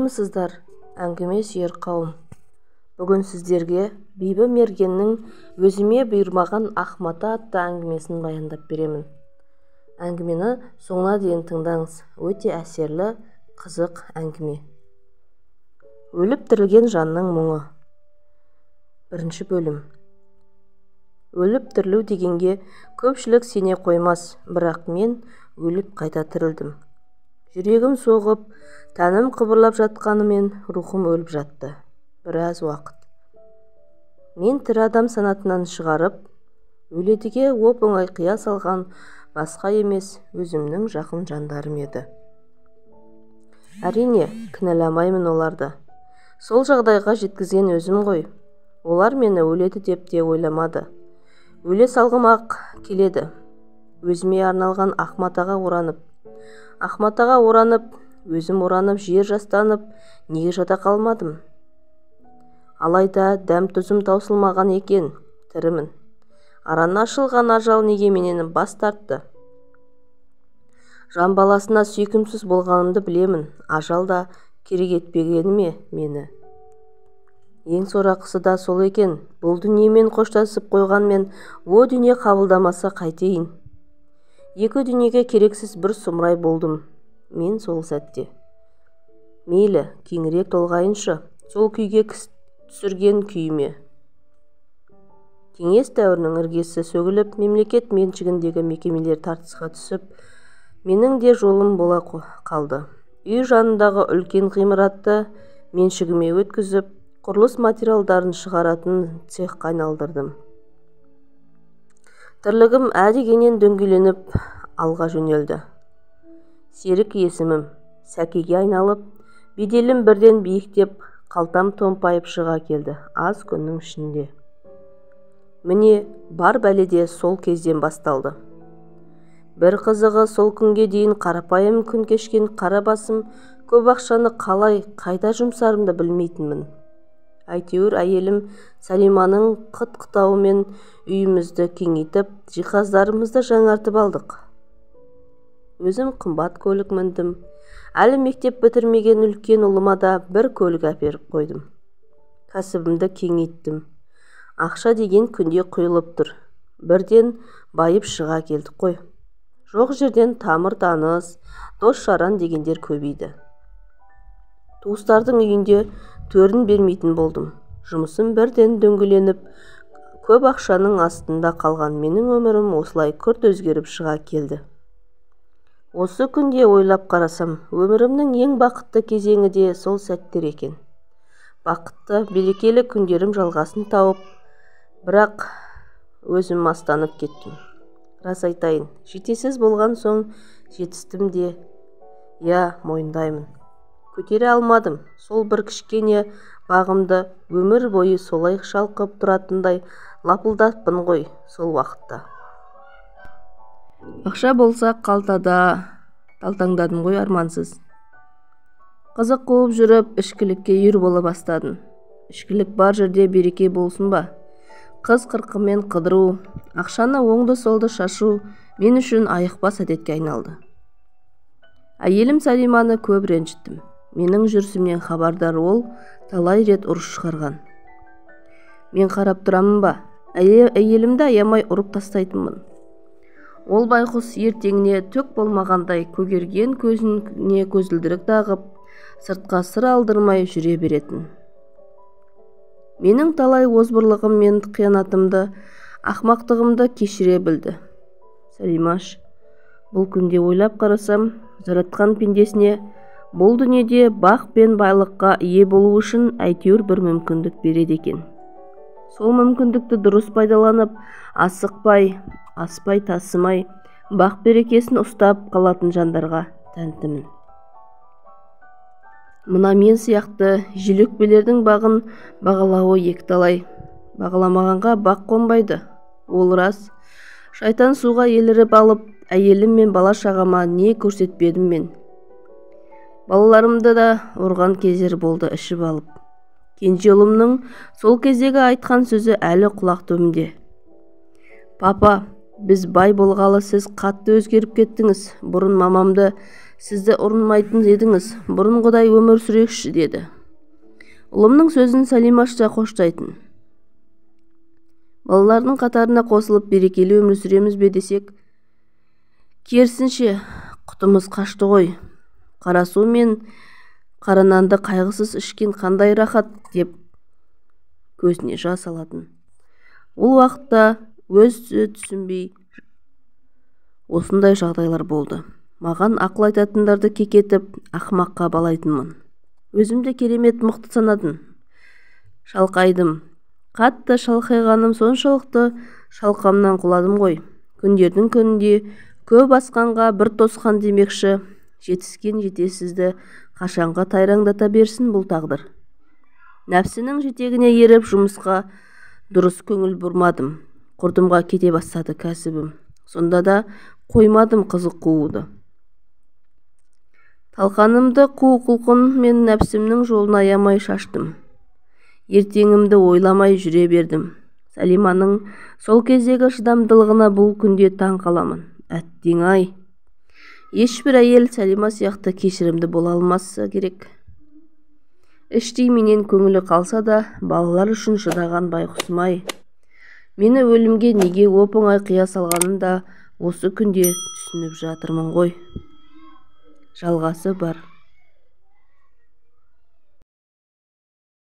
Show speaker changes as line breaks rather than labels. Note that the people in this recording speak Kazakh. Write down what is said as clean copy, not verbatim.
Саламатсыздар, әңгіме сүйер қауым. Бүгін сіздерге Бибі Мергеннің өзіме бұйырмаған Ахмата атты әңгімесін баяндап беремін. Әңгімені соңына дейін тыңдаңыз, өте әсерлі, қызық әңгіме. Өліп тірілген жанның мұңы. Бірінші бөлім. Өліп тірілу дегенге көпшілік сене қоймас, бірақ мен өліп қайта тірілдім. Жүрегім соғып, тәнім қыбырлап жатқанымен рухым өліп жатты. Біраз уақыт. Мен тірі адам санатынан шығарып, өледіге оп-оңай қия салған басқа емес, өзімнің жақын жандарым еді. Әрине, кінәламаймын оларды. Сол жағдайға жеткізген өзім ғой. Олар мені өледі деп те ойламады. Өле салғым-ақ келеді. Өзіме арналған Ахматаға оранып, өзім оранып, жер жастанып, неге жата қалмадым? Алайда дәм тұзым таусылмаған екен, тірімін. Араны ашылған ажал неге менен бас тартты? Жан баласына сүйкімсіз болғанымды білемін, ажал да керек етпегені ме мені? Ең сорақысы да сол екен, бұл дүниемен қоштасып қойғанмен, о дүние қабылдамаса қайтейін? Екі дүниеге керексіз бір сұмырай болдым мен сол сәтте. Мейлі, кеңірек толғайыншы, сол күйге түсірген күйіме. Кеңес дәуірінің іргесі сөгіліп, мемлекет меншігіндегі мекемелер тартысқа түсіп, менің де жолым бола қалды. Үй жанындағы үлкен ғимаратты меншігіме өткізіп, құрылыс материалдарын шығаратын цехқа айналдырдым. Тірлігім әдегенен дөңгеленіп алға жөнелді. Серік есімім сәкеге айналып, беделім бірден биіктеп, қалтам томпайып шыға келді аз күннің ішінде. Міне, бар бәледе сол кезден басталды. Бір қызығы, сол күнге дейін қарапайым күн кешкен қара басым, көп ақшаны қалай, қайда жұмсарымды білмейтінмін. Әйтеуір әйелім Салиманың қыт-қытауымен үйімізді кеңейтіп, жиһаздарымызды жаңартып алдық. Өзім қымбат көлік міндім. Әлі мектеп бітірмеген үлкен ұлыма да бір көлік әперіп қойдым. Кәсібімді кеңейттім. Ақша деген күнде құйылып тұр. Бірден байып шыға келдік қой. Жоқ жерден тамыр таныс, дос жаран дегендер көбейді. Туыстардың үйінде төрін бермейтін болдым. Жұмысым бірден дөңгеленіп, көп ақшаның астында қалған менің өмірім осылай күрт өзгеріп шыға келді. Осы күнде ойлап қарасам, өмірімнің ең бақытты кезеңі де сол сәттер екен. Бақытты, берекелі күндерім жалғасын тауып, бірақ өзім мастанып кеттім. Рас айтайын, жетесіз болған соң жетістім де, мойындаймын. Көтере алмадым, сол бір кішкене бағымды өмір бойы солай шалқып тұратындай лапылдатпын ғой сол уақытта. Ақша болса қалтада, талтаңдадым ғой армансыз. Қызық қуып жүріп, ішкілікке үйір бола бастадым. Ішкілік бар жерде береке болсын ба? Қыз қырқымен қыдыру, ақшаны оңды-солды шашу мен үшін айықпас әдетке айналды. Әйелім Салиманы көп ренжіттім. Менің жүрісімнен хабардар, ол талай рет ұрыс шығарған. Мен қарап тұрамын ба? Әйелімді аямай ұрып тастайтынмын. Ол байқұс ертеңіне түк болмағандай көгерген көзіне көзілдірік тағып, сыртқа сыр алдырмай жүре беретін. Менің талай озбырлығым мен қиянатымды, ақмақтығымды кешіре білді. Салимаш, бұл күнде ойлап қарасам, жаратқан пендесіне бұл дүниеде бақ пен байлыққа ие болу үшін әйтеуір бір мүмкіндік береді екен. Сол мүмкіндікті дұрыс пайдаланып, асықпай, аспай тасымай, бақ берекесін ұстап қалатын жандарға тәнтімін. Мына мен сияқты желөкпелердің бағын бағалауы екталай. Бағаламағанға бақ қонбайды. Ол рас. Шайтан суға еліріп алып, әйелім мен бала шағама не көрсетпедім мен. Балаларымды да ұрған кездер болды ішіп алып. Кенже ұлымның сол кездегі айтқан сөзі әлі құлақ түбімде. Папа, Біз бай болғалы сіз қатты өзгеріп кеттіңіз. Бұрын мамамды сізді ұрынмайтын едіңіз. Бұрынғыдай өмір сүрекші, деді. Ұлымның сөзін Сәлимаш та қоштайтын. Балалардың қатарына қосылып берекелі өмір сүреміз бе десек, керісінше құтымыз қашты ғой. Қарасу мен қара нанды қайғысыз ішкен қандай рахат, деп көзіне жас алатын. Ол уақытта өзі түсінбей осындай жағдайлар болды. Маған ақыл айтатындарды кекетіп, ақымаққа балайтынмын. Өзімді керемет мықты санадым. Шалқайдым. Қатты шалқайғаным соншалықты шалқамнан құладым ғой. Күндердің күнінде көп асқанға бір тосқан демекші, жетіскен жетесізді қашанға тайраңдата берсін бұл тағдыр. Нәпсінің жетегіне еріп жұмысқа дұрыс көңіл бұрмадым. Құрдымға кете бастады кәсібім. Сонда да қоймадым қызық қууды. Талқанымды қу құлқын мен нәпсімнің жолын аямай шаштым. Ертеңімді ойламай жүре бердім. Сәлиманың сол кездегі шыдамдылығына бұл күнде таң қаламын. Әттең-ай! Ешбір әйел Сәлима сияқты кешірімді бола алмасы керек. Іштей менен көңілі қалса да, балалар үшін шыдаған байқұсым-ай. Мені өлімге неге оп-оңай қия салғанын да осы күнде түсініп жатырмын ғой. Жалғасы бар.